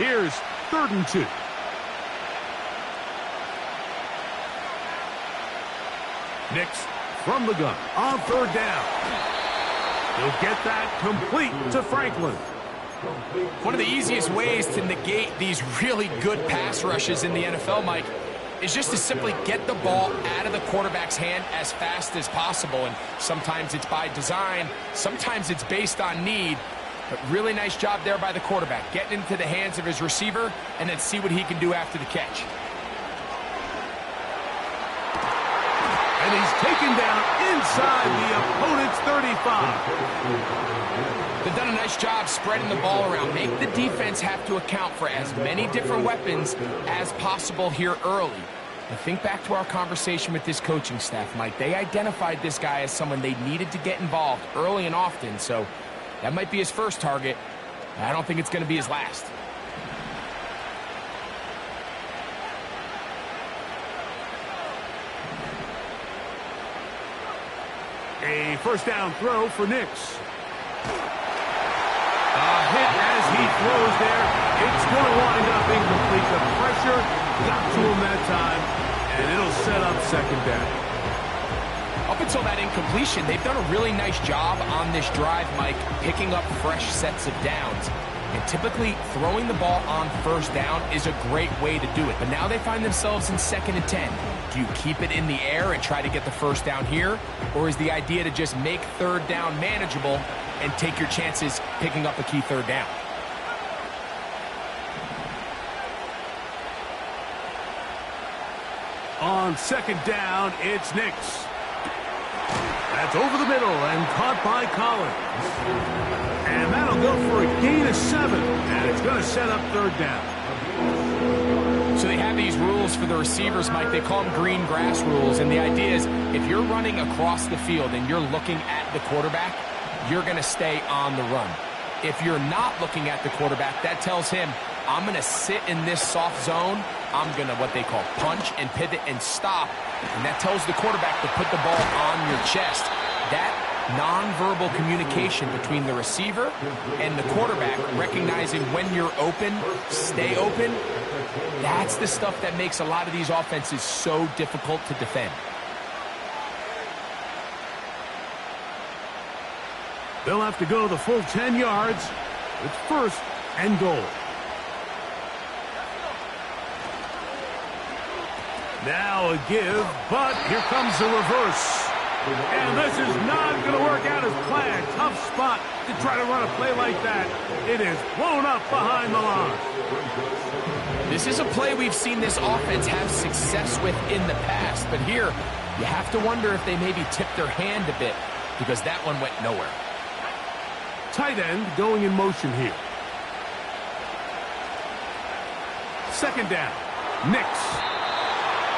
Here's 3rd and 2. Nix from the gun on 3rd down. He'll get that complete to Franklin. One of the easiest ways to negate these really good pass rushes in the NFL, Mike, is just to simply get the ball out of the quarterback's hand as fast as possible. And sometimes it's by design, sometimes it's based on need. But really nice job there by the quarterback, getting into the hands of his receiver and then see what he can do after the catch. And he's taken down inside the opponent's 35. They've done a nice job spreading the ball around. Make the defense have to account for as many different weapons as possible here early. And think back to our conversation with this coaching staff, Mike. They identified this guy as someone they needed to get involved early and often, so that might be his first target. I don't think it's going to be his last. A 1st down throw for Nix. A hit as he throws there. It's going to wind up incomplete. The pressure got to him that time, and it'll set up 2nd down. Up until that incompletion, they've done a really nice job on this drive, Mike, picking up fresh sets of downs. And typically, throwing the ball on 1st down is a great way to do it. But now they find themselves in 2nd and 10. Do you keep it in the air and try to get the 1st down here? Or is the idea to just make 3rd down manageable and take your chances picking up a key 3rd down? On 2nd down, it's Nix. That's over the middle and caught by Collins. And that'll go for a gain of 7. And it's going to set up 3rd down. So they have these rules for the receivers, Mike. They call them green grass rules. And the idea is if you're running across the field and you're looking at the quarterback, you're going to stay on the run. If you're not looking at the quarterback, that tells him, I'm going to sit in this soft zone. I'm going to what they call punch and pivot and stop. And that tells the quarterback to put the ball on your chest. That nonverbal communication between the receiver and the quarterback, recognizing when you're open, stay open, that's the stuff that makes a lot of these offenses so difficult to defend. They'll have to go the full 10 yards. It's 1st and goal. Now a give, but here comes the reverse. And this is not going to work out as planned. Tough spot to try to run a play like that. It is blown up behind the line. This is a play we've seen this offense have success with in the past, but here you have to wonder if they maybe tipped their hand a bit because that one went nowhere. Tight end going in motion here. 2nd down. Nix.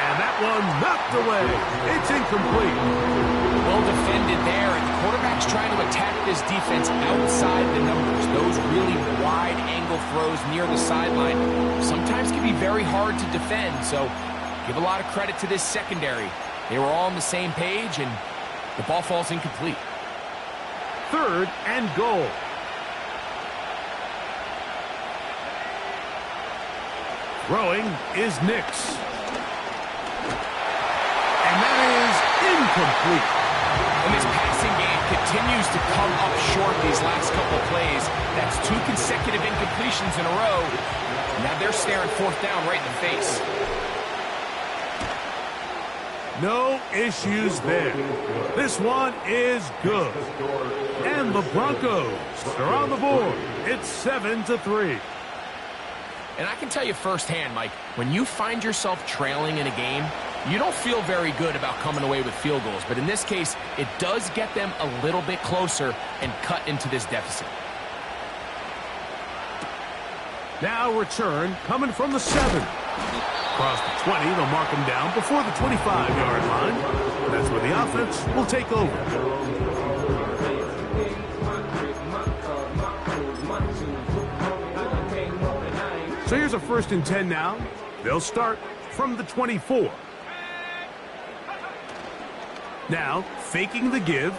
And that one knocked away. It's incomplete. Well defended there, and the quarterback's trying to attack this defense outside the numbers. Those really wide angle throws near the sideline sometimes can be very hard to defend, so give a lot of credit to this secondary. They were all on the same page, and the ball falls incomplete. 3rd and goal. Throwing is Nix. And that is incomplete. And this passing game continues to come up short these last couple plays. That's 2 consecutive incompletions in a row. Now they're staring 4th down right in the face. No issues there. This one is good. And the Broncos are on the board. It's 7-3. And I can tell you firsthand, Mike, when you find yourself trailing in a game, you don't feel very good about coming away with field goals. But in this case, it does get them a little bit closer and cut into this deficit. Now return coming from the 7. Across the 20, they'll mark him down before the 25-yard line. That's where the offense will take over. So here's a 1st and 10 now. They'll start from the 24. Now, faking the give.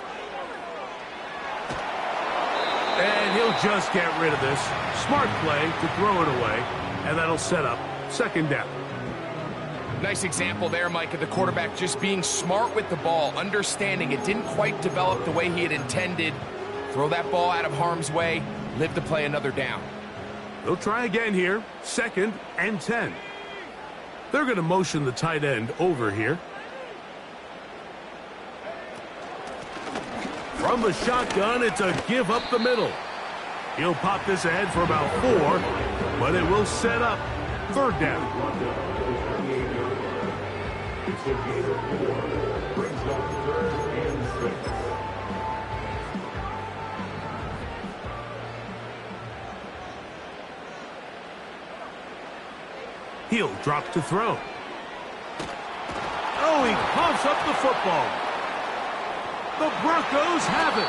And he'll He'll just get rid of this. Smart play to throw it away, and that'll set up second down. Nice example there, Mike, of the quarterback just being smart with the ball, understanding it didn't quite develop the way he had intended. Throw that ball out of harm's way, live to play another down. They'll try again here, 2nd and 10. They're going to motion the tight end over here. From the shotgun, it's a give up the middle. He'll pop this ahead for about 4, but it will set up third down. It's a game of 4. Brings up 3rd and 6. He'll drop to throw. Oh, he pumps up the football. The Broncos have it.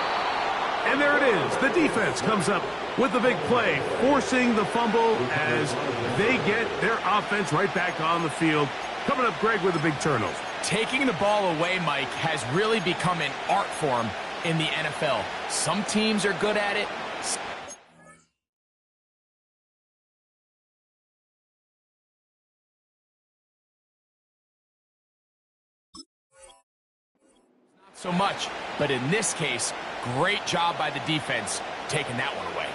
And there it is. The defense comes up with the big play, forcing the fumble as they get their offense right back on the field. Coming up, Greg, with a big turnover. Taking the ball away, Mike, has really become an art form in the NFL. Some teams are good at it. Not so much, but in this case, great job by the defense taking that one away.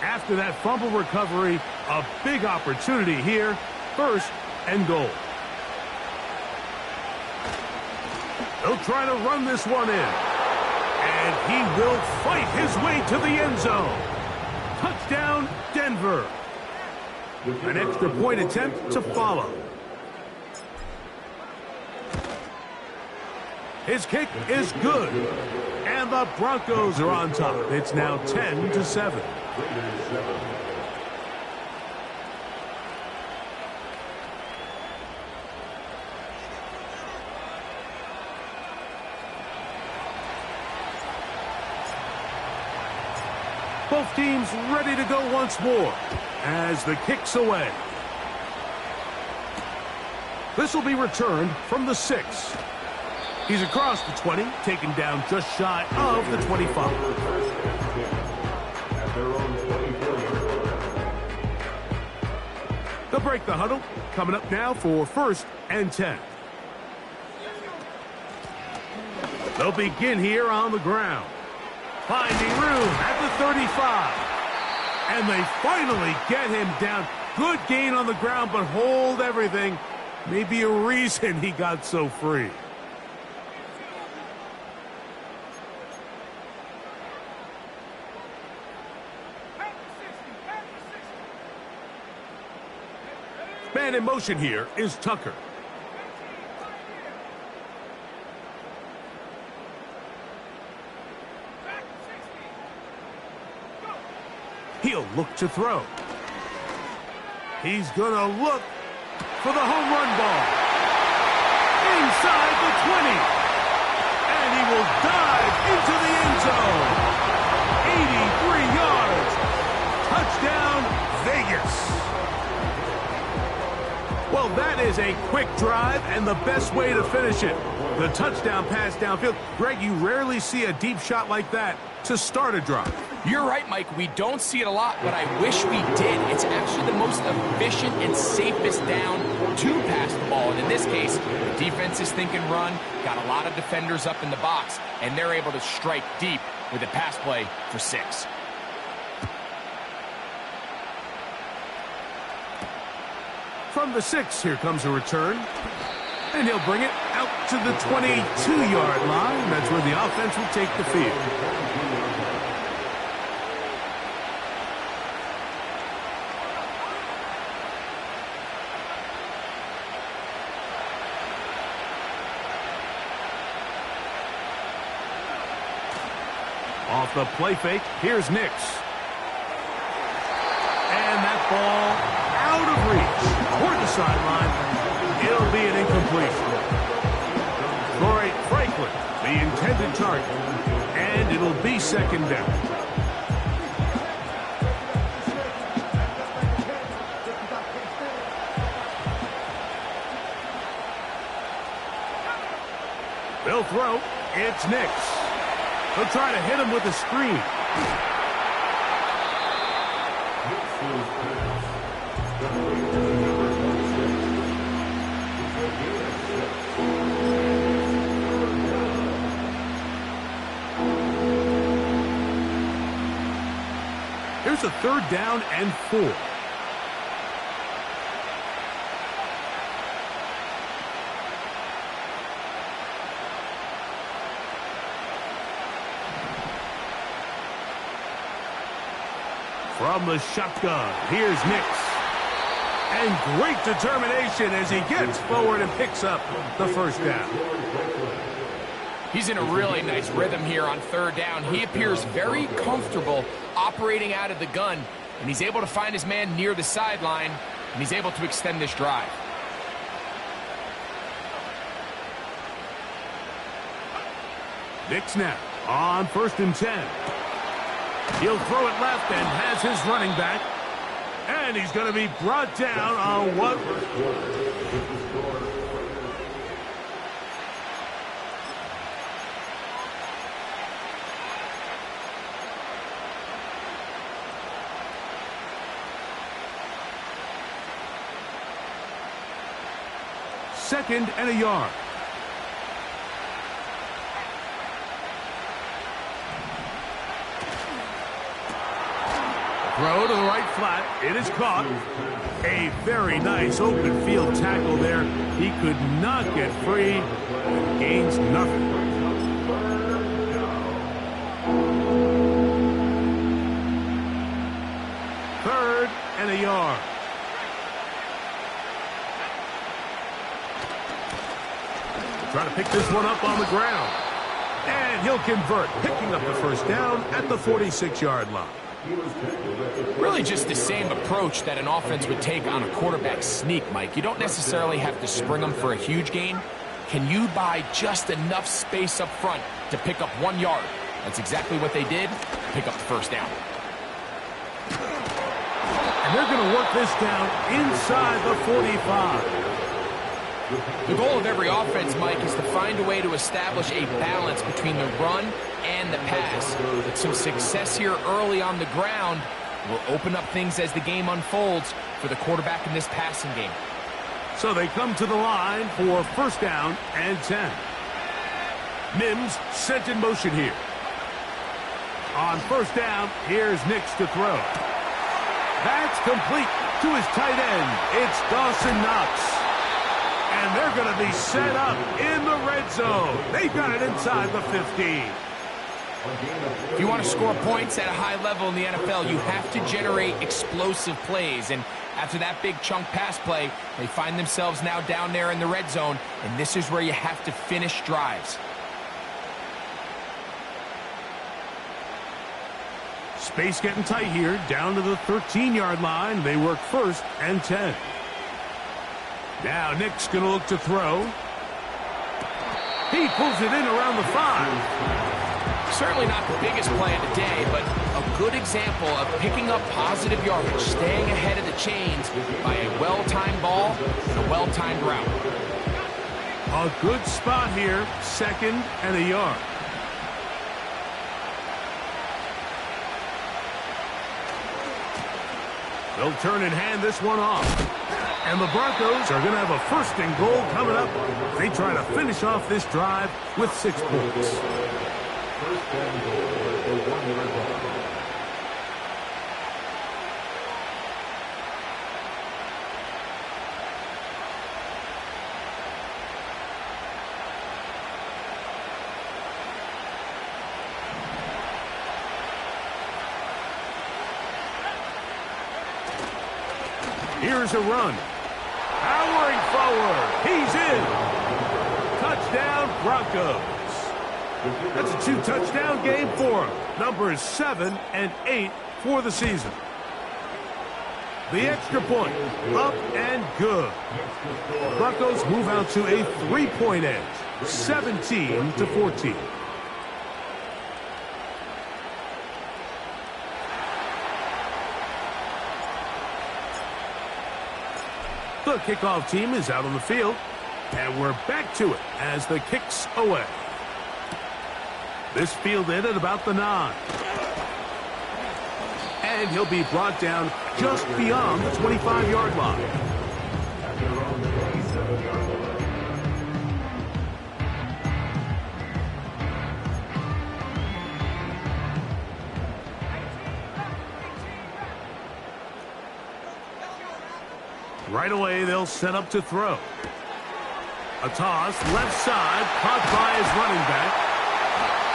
After that fumble recovery, a big opportunity here. 1st and goal. They'll try to run this one in. And he will fight his way to the end zone. Touchdown, Denver. An extra point attempt to follow. His kick is good. And the Broncos are on top. It's now 10-7. Both teams ready to go once more as the kick's away. This will be returned from the 6. He's across the 20, taken down just shy of the 25. They'll break the huddle. Coming up now for 1st and 10. They'll begin here on the ground. Finding room at the 35. And they finally get him down. Good gain on the ground, but hold everything. Maybe a reason he got so free. Man in motion here is Tucker. He'll look to throw. He's going to look for the home run ball. Inside the 20. And he will dive into the end zone. 83 yards. Touchdown, Vegas. Well, that is a quick drive and the best way to finish it. The touchdown pass downfield. Greg, you rarely see a deep shot like that to start a drive. You're right, Mike. We don't see it a lot, but I wish we did. It's actually the most efficient and safest down to pass the ball. And in this case, the defense is thinking run, got a lot of defenders up in the box, and they're able to strike deep with a pass play for 6. From the 6, here comes a return. And he'll bring it out to the 22-yard line. That's where the offense will take the field. Off the play fake, here's Nix. And that ball out of reach. Toward the sideline, it'll be an incompletion. Troy Franklin, the intended target. And it'll be second down. They'll throw. It's Nix. They'll try to hit him with a screen. Here's a 3rd down and 4. From the shotgun, here's Nix. And great determination as he gets forward and picks up the 1st down. He's in a really nice rhythm here on 3rd down. He appears very comfortable operating out of the gun, and he's able to find his man near the sideline, and he's able to extend this drive. Nix now on 1st and 10. He'll throw it left and has his running back. And he's going to be brought down on what? Second and a yard. Throw to the right flat. It is caught. A very nice open field tackle there. He could not get free. Gains nothing. Third and a yard. Trying to pick this one up on the ground. And he'll convert, picking up the 1st down at the 46-yard line. Really just the same approach that an offense would take on a quarterback sneak, Mike. You don't necessarily have to spring them for a huge gain. Can you buy just enough space up front to pick up 1 yard? That's exactly what they did. Pick up the 1st down. And they're going to work this down inside the 45. The goal of every offense, Mike, is to find a way to establish a balance between the run and the pass. But some success here early on the ground will open up things as the game unfolds for the quarterback in this passing game. So they come to the line for 1st down and 10. Mims sent in motion here. On 1st down, here's Nix to throw. That's complete to his tight end. It's Dawson Knox. And they're going to be set up in the red zone. They've got it inside the 15. If you want to score points at a high level in the NFL, you have to generate explosive plays. And after that big chunk pass play, they find themselves now down there in the red zone. And this is where you have to finish drives. Space getting tight here, down to the 13-yard line. They work 1st and 10. Now Nick's going to look to throw. He pulls it in around the 5. Certainly not the biggest play of the day, but a good example of picking up positive yardage, staying ahead of the chains by a well-timed ball and a well-timed route. A good spot here, 2nd and a yard. They'll turn and hand this one off. And the Broncos are going to have a 1st and goal coming up. They try to finish off this drive with 6 points. Here's a run. Powering forward. He's in. Touchdown, Broncos. That's a 2-touchdown game for him. Numbers 7 and 8 for the season. The extra point, up and good. Broncos move out to a 3-point edge, 17-14. The kickoff team is out on the field, and we're back to it as the kick's away. This fielded at about the 9. And and he'll be brought down just beyond the 25-yard line. Right away, they'll set up to throw. A toss, left side, caught by his running back.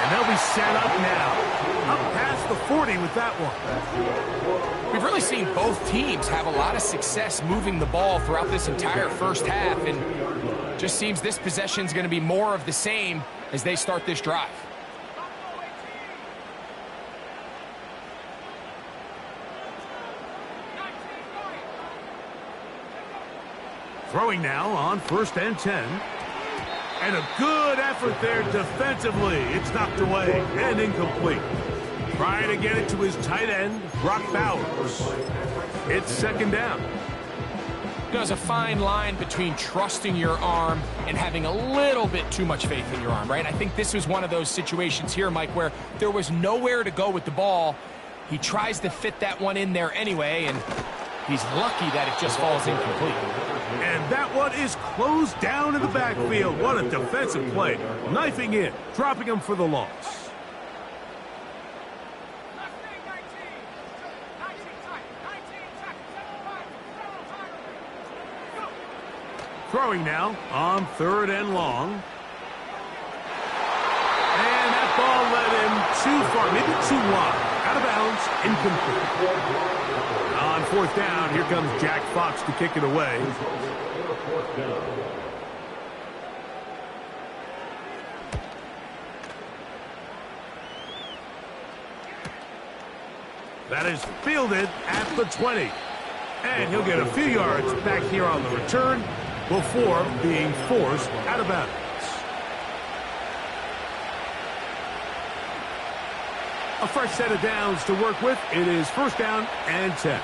And they'll be set up now. Up past the 40 with that one. We've really seen both teams have a lot of success moving the ball throughout this entire first half. And just seems this possession's going to be more of the same as they start this drive. Throwing now on 1st and 10. And a good effort there defensively. It's knocked away and incomplete. Trying to get it to his tight end, Brock Bowers. It's 2nd down. There's a fine line between trusting your arm and having a little bit too much faith in your arm, right? I think this was one of those situations here, Mike, where there was nowhere to go with the ball. He tries to fit that one in there anyway, and he's lucky that it just falls incomplete. And that one is closed down in the backfield. What a defensive play. Knifing in, dropping him for the loss. Throwing now on 3rd and long. And that ball led him too far, maybe too wide. Out of bounds, incomplete. On 4th down, here comes Jack Fox to kick it away. That is fielded at the 20. And he'll get a few yards back here on the return before being forced out of bounds. A fresh set of downs to work with. It is 1st down and 10.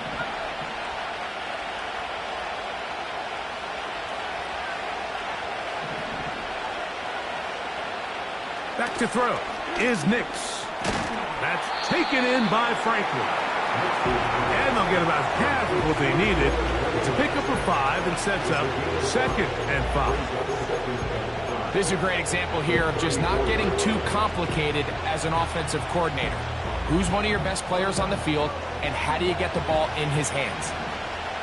Back to throw is Nix. That's taken in by Franklin. And they'll get about half of what they needed. It's a pickup of 5 and sets up 2nd and 5. This is a great example here of just not getting too complicated as an offensive coordinator. Who's one of your best players on the field, and how do you get the ball in his hands?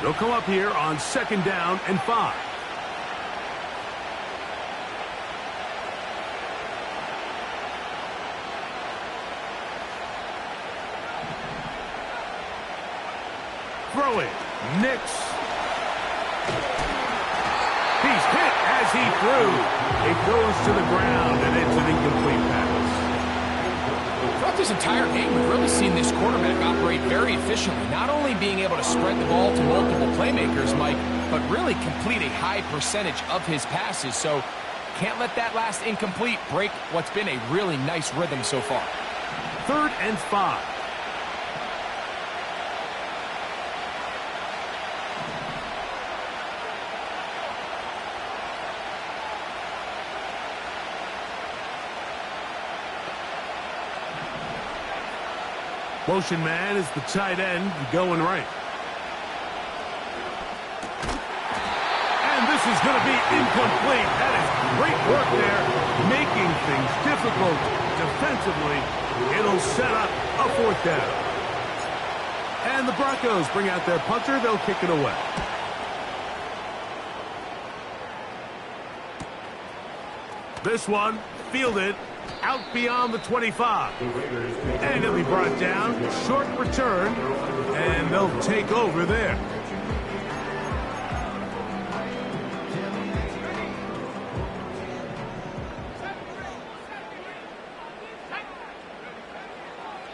They'll come up here on 2nd down and 5. Throwing, Nix. He's hit as he threw. It goes to the ground, and it's an incomplete pass. Throughout this entire game, we've really seen this quarterback operate very efficiently, not only being able to spread the ball to multiple playmakers, Mike, but really complete a high percentage of his passes. So can't let that last incomplete break what's been a really nice rhythm so far. 3rd and 5. Motion man is the tight end going right. And this is going to be incomplete. That is great work there, making things difficult defensively. It'll set up a 4th down. And the Broncos bring out their punter. They'll kick it away. This one fielded out beyond the 25. And he'll be brought down. Short return. And they'll take over there.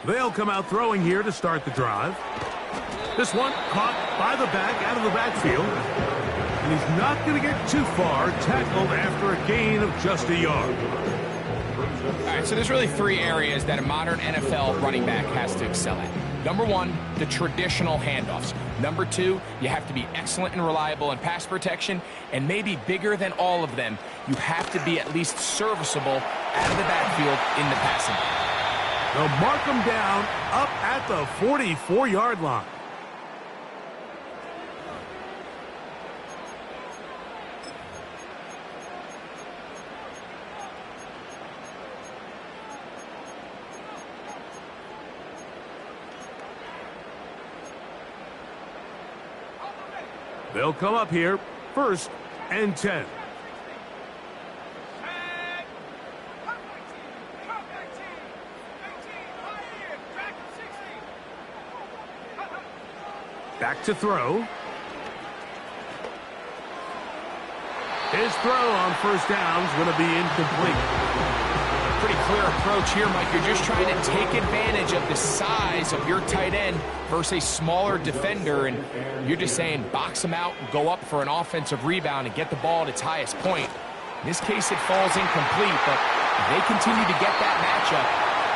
They'll come out throwing here to start the drive. This one caught by the back out of the backfield. And he's not going to get too far. Tackled after a gain of just a yard. All right, so there's really 3 areas that a modern NFL running back has to excel at. Number 1, the traditional handoffs. Number 2, you have to be excellent and reliable in pass protection. And maybe bigger than all of them, you have to be at least serviceable out of the backfield in the passing game. They'll mark them down up at the 44-yard line. They'll come up here, 1st and 10. Back to throw. His throw on 1st down is going to be incomplete. Pretty clear approach here, Mike. You're just trying to take advantage of the size of your tight end versus a smaller defender, and you're just saying box him out and go up for an offensive rebound and get the ball at its highest point. In this case, it falls incomplete, but if they continue to get that matchup,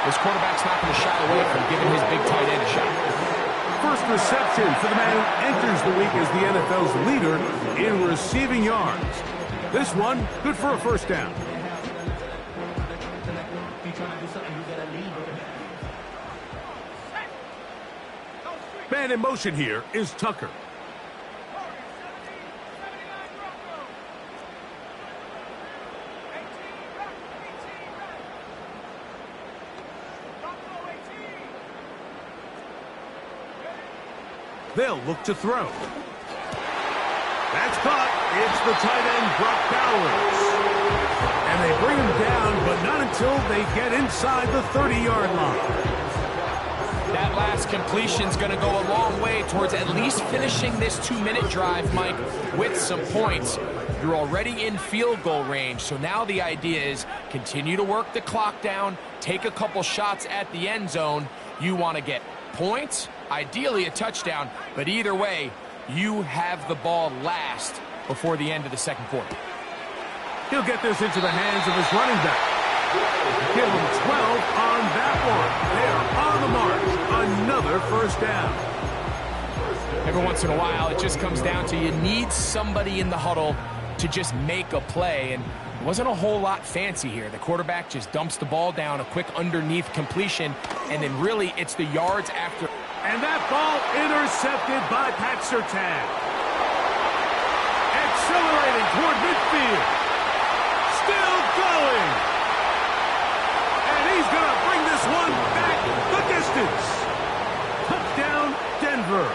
this quarterback's not going to shy away from giving his big tight end a shot. First reception for the man who enters the week as the NFL's leader in receiving yards. This one, good for a 1st down. Man in motion here is Tucker. They'll look to throw. That's caught. It's the tight end, Brock Bowers. And they bring him down, but not until they get inside the 30-yard line. That last completion's going to go a long way towards at least finishing this 2-minute drive, Mike, with some points. You're already in field goal range, so now the idea is continue to work the clock down, take a couple shots at the end zone. You want to get points, ideally a touchdown, but either way, you have the ball last before the end of the 2nd quarter. He'll get this into the hands of his running back. Give him 12 on that one. They're on the march. Another 1st down. Every once in a while, it just comes down to you need somebody in the huddle to just make a play, and it wasn't a whole lot fancy here. The quarterback just dumps the ball down, a quick underneath completion, and then really it's the yards after. And that ball intercepted by Pat Surtain. Accelerating toward midfield. Still going. And he's going to bring this one back the distance. Touchdown, Denver.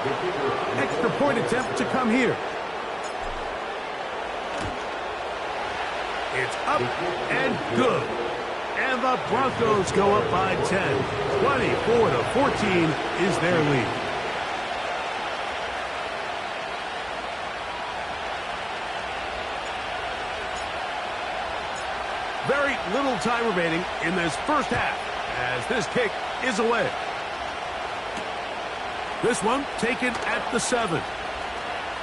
Extra point attempt to come here. It's up and good. And the Broncos go up by 10. 24-14 is their lead. Very little time remaining in this 1st half as this kick is away. This one taken at the 7.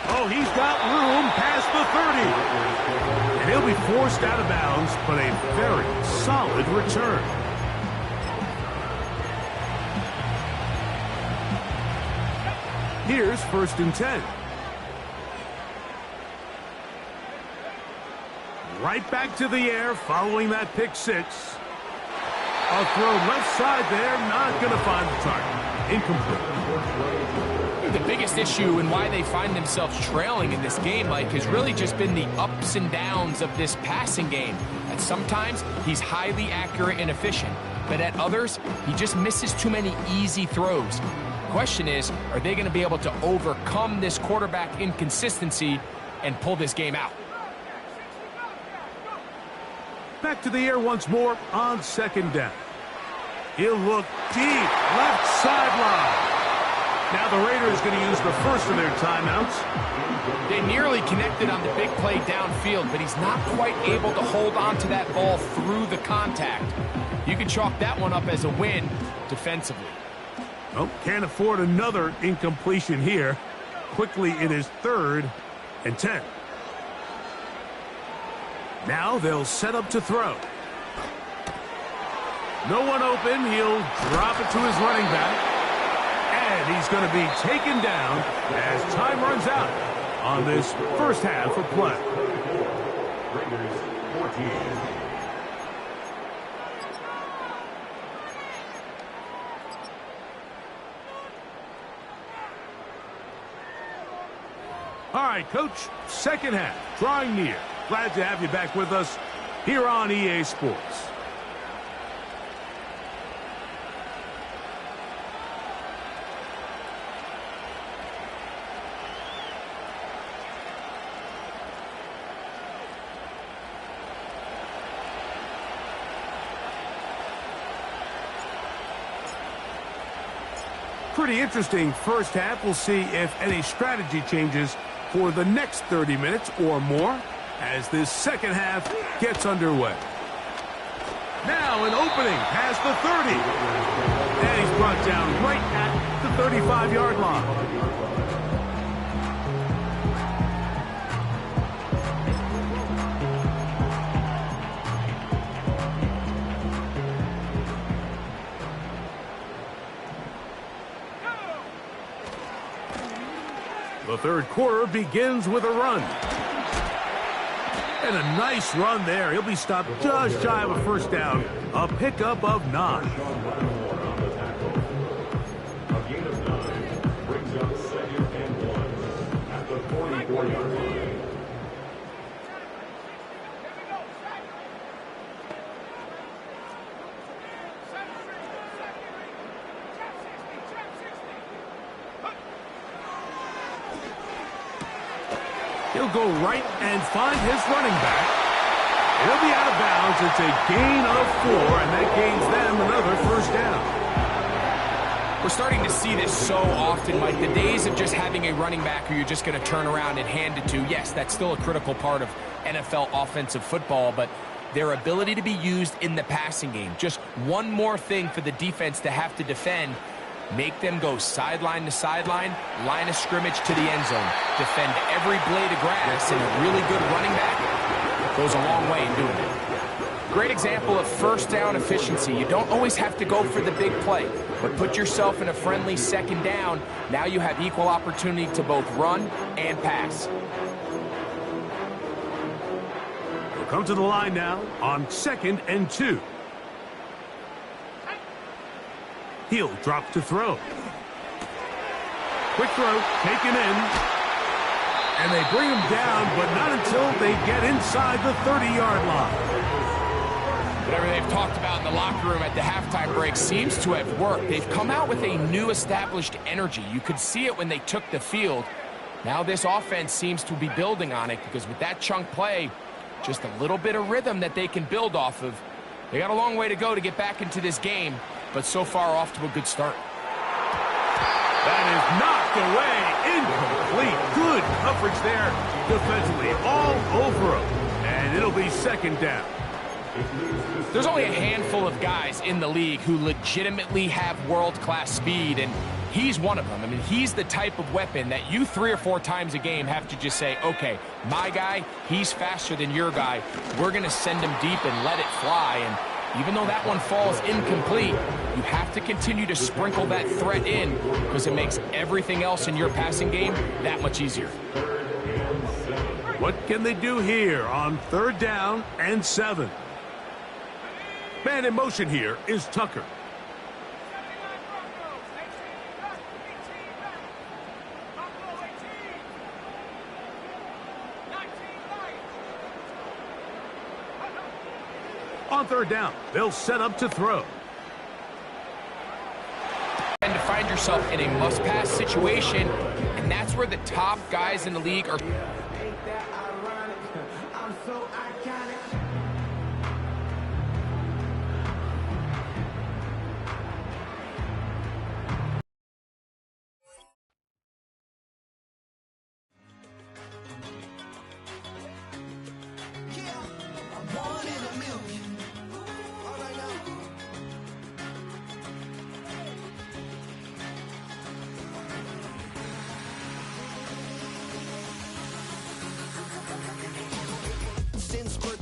Oh, he's got room past the 30. And he'll be forced out of bounds, but a very solid return. Here's 1st and 10. Right back to the air following that pick 6. A throw left side there, not going to find the target. Incomplete. The biggest issue and why they find themselves trailing in this game, Mike, has really just been the ups and downs of this passing game. And sometimes he's highly accurate and efficient, but at others, he just misses too many easy throws. Question is, are they going to be able to overcome this quarterback inconsistency and pull this game out? Back to the air once more on 2nd down. He'll look deep, left sideline. Now the Raiders going to use the first of their timeouts. They nearly connected on the big play downfield, but he's not quite able to hold on to that ball through the contact. You can chalk that one up as a win defensively. Well, can't afford another incompletion here. Quickly it is 3rd and 10. Now they'll set up to throw. No one open. He'll drop it to his running back. And he's going to be taken down as time runs out on this 1st half of play. Raiders 14. All right, Coach, second half, drawing near. Glad to have you back with us here on EA Sports. Pretty interesting first half. We'll see if any strategy changes for the next 30 minutes or more as this second half gets underway. Now an opening past the 30. And he's brought down right at the 35-yard line. The third quarter begins with a run. And a nice run there. He'll be stopped just shy of a first down. A pickup of 9. A gain of 9 brings up 2nd and 1 at the 44-yard line. He'll go right and find his running back. He'll be out of bounds. It's a gain of 4, and that gains them another first down. We're starting to see this so often, Mike. The days of just having a running back who you're just going to turn around and hand it to, yes, that's still a critical part of NFL offensive football, but their ability to be used in the passing game, just one more thing for the defense to have to defend. Make them go sideline to sideline, line of scrimmage to the end zone. Defend every blade of grass, and a really good running back goes a long way in doing it. Great example of first down efficiency. You don't always have to go for the big play, but put yourself in a friendly second down. Now you have equal opportunity to both run and pass. We'll come to the line now on 2nd and 2. He'll drop to throw. Quick throw, taken in. And they bring him down, but not until they get inside the 30-yard line. Whatever they've talked about in the locker room at the halftime break seems to have worked. They've come out with a new established energy. You could see it when they took the field. Now this offense seems to be building on it because with that chunk play, just a little bit of rhythm that they can build off of. They got a long way to go to get back into this game, but so far off to a good start. That is knocked away, incomplete. Good coverage there defensively, all over him. And it'll be second down. There's only a handful of guys in the league who legitimately have world-class speed, and he's one of them. I mean, he's the type of weapon that you 3 or 4 times a game have to just say, okay, my guy, he's faster than your guy. We're going to send him deep and let it fly. And even though that one falls incomplete, you have to continue to sprinkle that threat in because it makes everything else in your passing game that much easier. What can they do here on 3rd down and 7? Man in motion here is Tucker. On 3rd down, they'll set up to throw. And to find yourself in a must-pass situation, and that's where the top guys in the league are.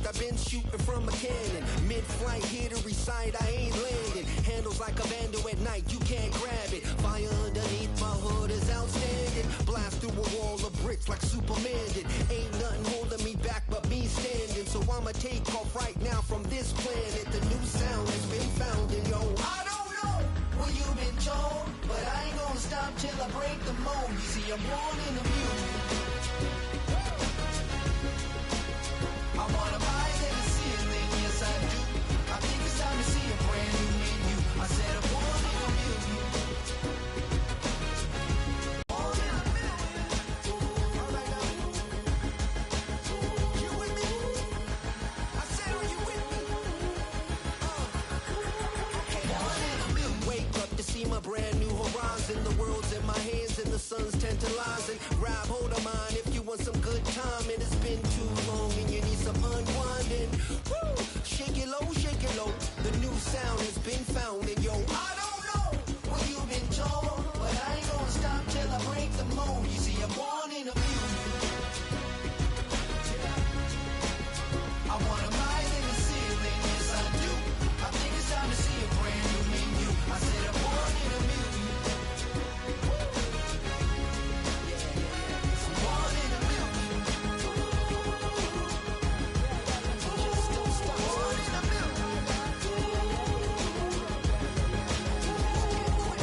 I've been shooting from a cannon. Mid-flight, here to recite, I ain't landing. Handles like a vandal at night, you can't grab it. Fire underneath my hood is outstanding. Blast through a wall of bricks like Superman did. Ain't nothing holding me back but me standing. So I'ma take off right now from this planet. The new sound has been found in yo. I don't know what you've been told, but I ain't gonna stop till I break the mold. You see, I'm born in the music. new horizon. The world's in my hands and the sun's tantalizing. Grab hold of mine if you want some good time. It has been too long and you need some unwinding. Woo! Shake it low, shake it low. The new sound has been found and yo, I don't know what you've been told, but I ain't gonna stop till I break the mold. You see, I'm born in a million. I want a mile in the ceiling, yes I do. I think it's time to see a brand new menu. I said I'm born in a million. I'm born in a million. Just don't stop. Born in a million.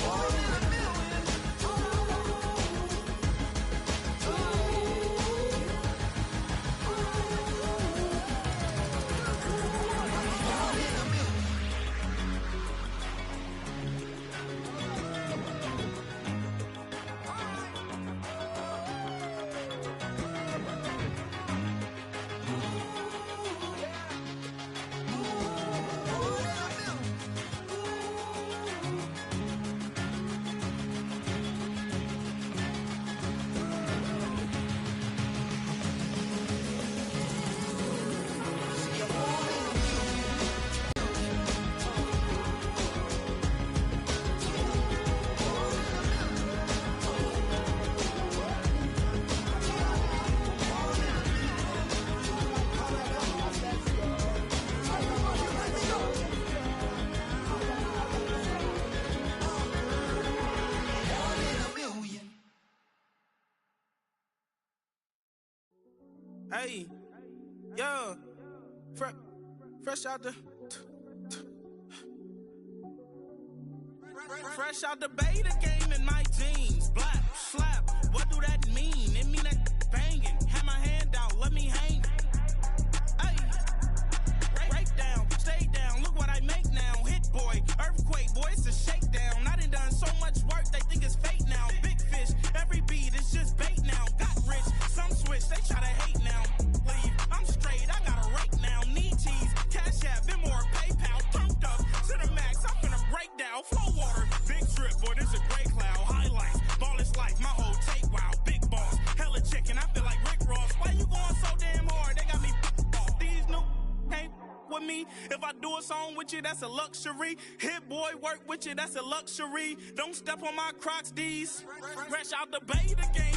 Born in a million. Hey, yeah, fresh out the beta game in my jeans. Black, slap, what do that mean? It mean that banging. Have my hand out, let me hang. Hey, break down, stay down, look what I make now. Hit boy, earthquake, boy, it's a shakedown. I done so much work, they think it's fake now. Big fish, every beat is just bait now. Got rich, some switch, they try to hate now. Leave, I'm straight, I got a rake now. Need cheese, cash app, been more PayPal. Turned up to the max, I'm finna break down. Flow water, big trip, boy, this a gray cloud. Highlights, ball is life, my whole take, wow. Big boss, hella chicken, I feel like Rick Ross. Why you going so damn hard? They got me off. These new can't with me. If I do a song with you, that's a luxury. Hit boy, work with you, that's a luxury. Don't step on my Crocs, D's. Fresh out the beta game.